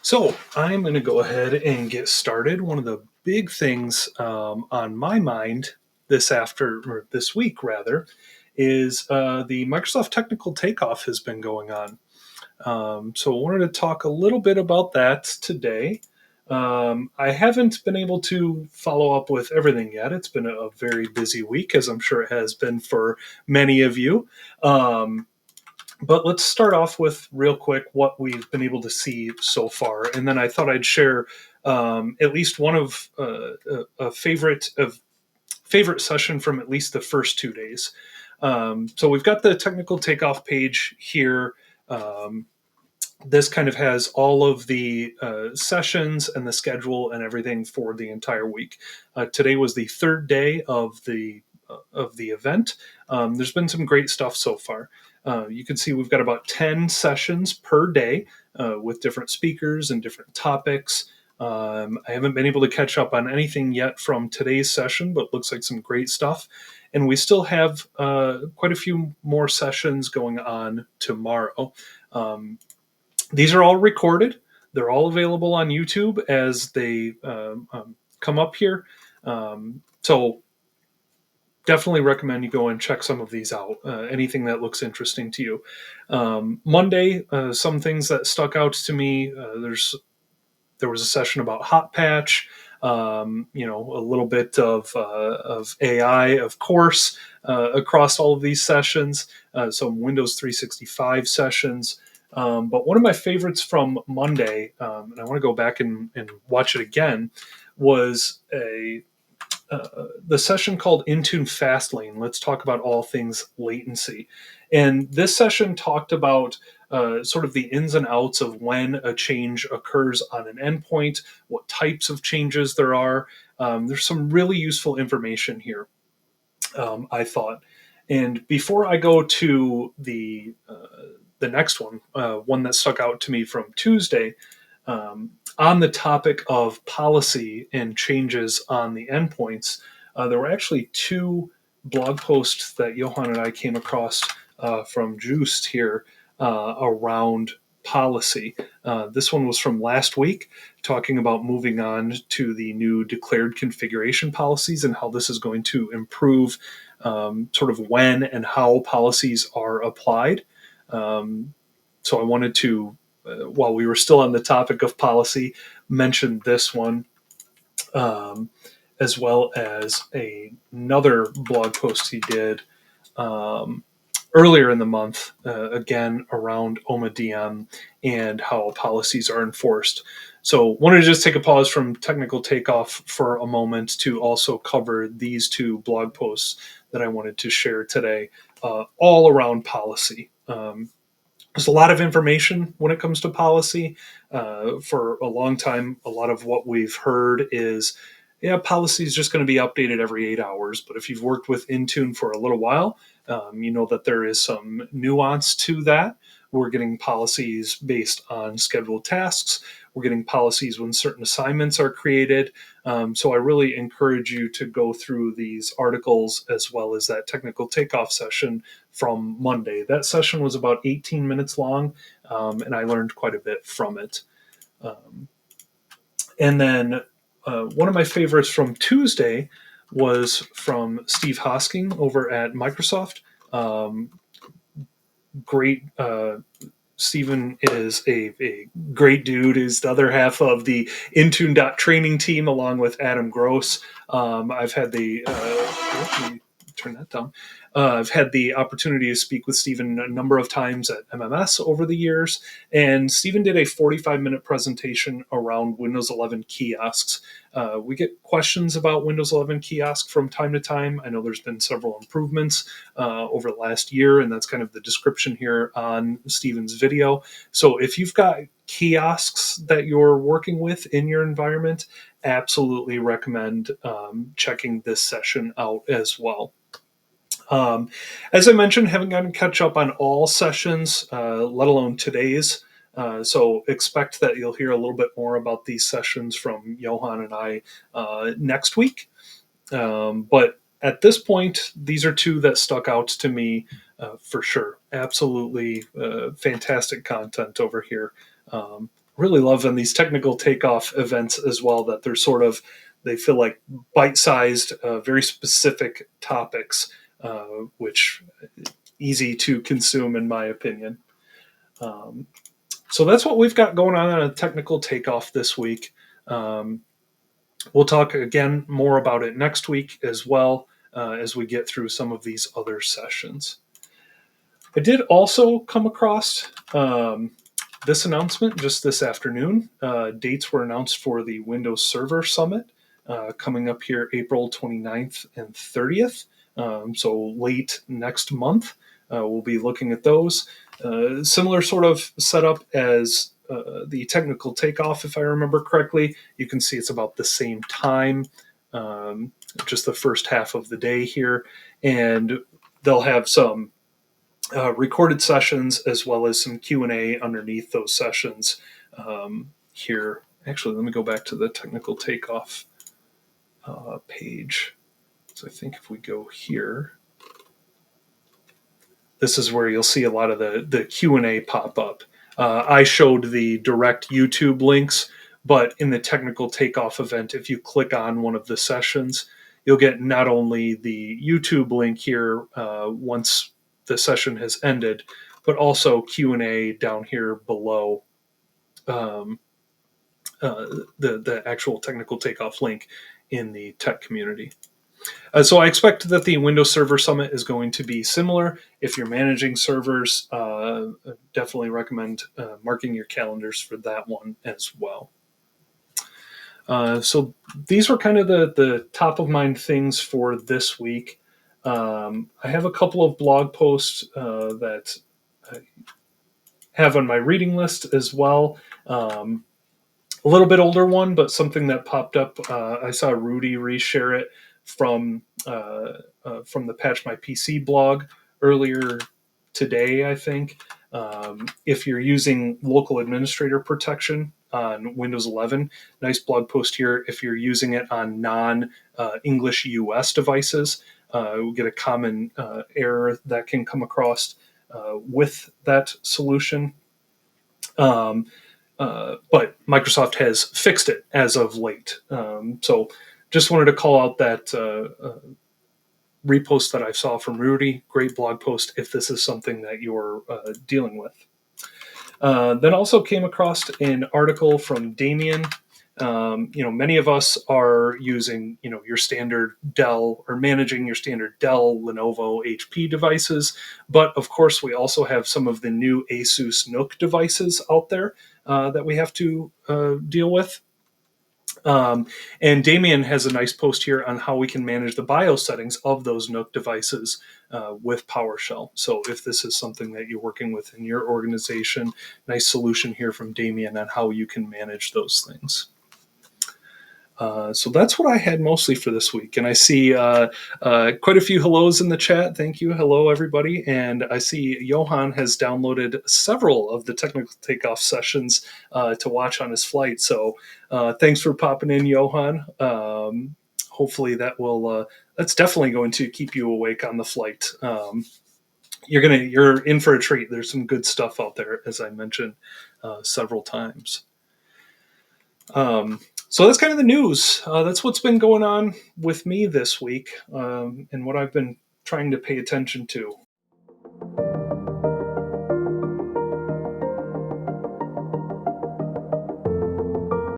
So I'm going to go ahead and get started. One of the big things on my mind this week rather, is the Microsoft Technical Takeoff has been going on. So I wanted to talk a little bit about that today. I haven't been able to follow up with everything yet. It's been a very busy week, as I'm sure it has been for many of you. Um, but let's start off with real quick what we've been able to see so far, and then I thought I'd share at least one of a favorite session from at least the first 2 days. So we've got the technical takeoff page here. Um, this kind of has all of the sessions and the schedule and everything for the entire week. Today was the third day of the event. There's been some great stuff so far. You can see we've got about 10 sessions per day with different speakers and different topics. I haven't been able to catch up on anything yet from today's session, but looks like some great stuff. And we still have quite a few more sessions going on tomorrow. These are all recorded. They're all available on YouTube as they come up here. So definitely recommend you go and check some of these out. Anything that looks interesting to you. Monday, some things that stuck out to me. There was a session about Hot Patch. A little bit of AI, of course, across all of these sessions. Some Windows 365 sessions. But one of my favorites from Monday, and I want to go back and watch it again, was the session called Intune Fastlane. Let's talk about all things latency. And this session talked about sort of the ins and outs of when a change occurs on an endpoint, what types of changes there are. There's some really useful information here, I thought. And before I go to the next one that stuck out to me from Tuesday, on the topic of policy and changes on the endpoints, there were actually two blog posts that Johan and I came across from Juiced here around policy. This one was from last week, talking about moving on to the new declared configuration policies and how this is going to improve sort of when and how policies are applied. So I wanted to, while we were still on the topic of policy, mention this one, as well as another blog post he did earlier in the month, again around OMA-DM and how policies are enforced. So wanted to just take a pause from Technical Takeoff for a moment to also cover these two blog posts that I wanted to share today, all around policy. There's a lot of information when it comes to policy. For a long time, a lot of what we've heard is, yeah, policy is just going to be updated every 8 hours. But if you've worked with Intune for a little while, you know that there is some nuance to that. We're getting policies based on scheduled tasks. We're getting policies when certain assignments are created. So I really encourage you to go through these articles as well as that technical takeoff session from Monday. That session was about 18 minutes long, and I learned quite a bit from it. And then one of my favorites from Tuesday was from Steve Hosking over at Microsoft. Great. Stephen is a great dude. He's the other half of the Intune training team, along with Adam Gross. I've had the let me turn that down. I've had the opportunity to speak with Stephen a number of times at MMS over the years, and Stephen did a 45-minute presentation around Windows 11 kiosks. We get questions about Windows 11 kiosk from time to time. I know there's been several improvements over the last year, and that's kind of the description here on Stephen's video. So if you've got kiosks that you're working with in your environment, absolutely recommend checking this session out as well. As I mentioned, haven't gotten to catch up on all sessions, let alone today's. So expect that you'll hear a little bit more about these sessions from Johan and I next week. But at this point, these are two that stuck out to me for sure. Absolutely fantastic content over here. really love on these technical takeoff events as well that they feel like bite-sized, very specific topics, which easy to consume in my opinion. Um, so that's what we've got going on a technical takeoff this week. Um, we'll talk again more about it next week as well, as we get through some of these other sessions. I did also come across this announcement just this afternoon. Dates were announced for the Windows Server Summit coming up here April 29th and 30th. So late next month, we'll be looking at those. Similar sort of setup as the technical takeoff, if I remember correctly. You can see it's about the same time, just the first half of the day here. And they'll have some recorded sessions as well as some Q&A underneath those sessions here. Actually, let me go back to the technical takeoff page. So I think if we go here, this is where you'll see a lot of the Q&A pop up. I showed the direct YouTube links, but in the technical takeoff event, if you click on one of the sessions, you'll get not only the YouTube link here once the session has ended, but also Q&A down here below the actual technical takeoff link in the tech community. So I expect that the Windows Server Summit is going to be similar. If you're managing servers, definitely recommend marking your calendars for that one as well. So these were kind of the top of mind things for this week. I have a couple of blog posts that I have on my reading list as well. A little bit older one, but something that popped up. I saw Rudy reshare it from the Patch My PC blog earlier today, I think. If you're using local administrator protection on Windows 11, nice blog post here. If you're using it on non-English US devices, we'll get a common error that can come across with that solution. But Microsoft has fixed it as of late. So just wanted to call out that repost that I saw from Rudy. Great blog post if this is something that you're dealing with. Then also came across an article from Damien. Many of us are using, your standard Dell or managing your standard Dell, Lenovo, HP devices. But of course, we also have some of the new Asus NUC devices out there that we have to deal with. And Damien has a nice post here on how we can manage the BIOS settings of those NUC devices with PowerShell. So if this is something that you're working with in your organization, nice solution here from Damien on how you can manage those things. So that's what I had mostly for this week. And I see quite a few hellos in the chat. Thank you. Hello, everybody. And I see Johan has downloaded several of the technical takeoff sessions to watch on his flight. So thanks for popping in, Johan. Hopefully that's definitely going to keep you awake on the flight. You're in for a treat. There's some good stuff out there, as I mentioned several times. So that's kind of the news. That's what's been going on with me this week and what I've been trying to pay attention to.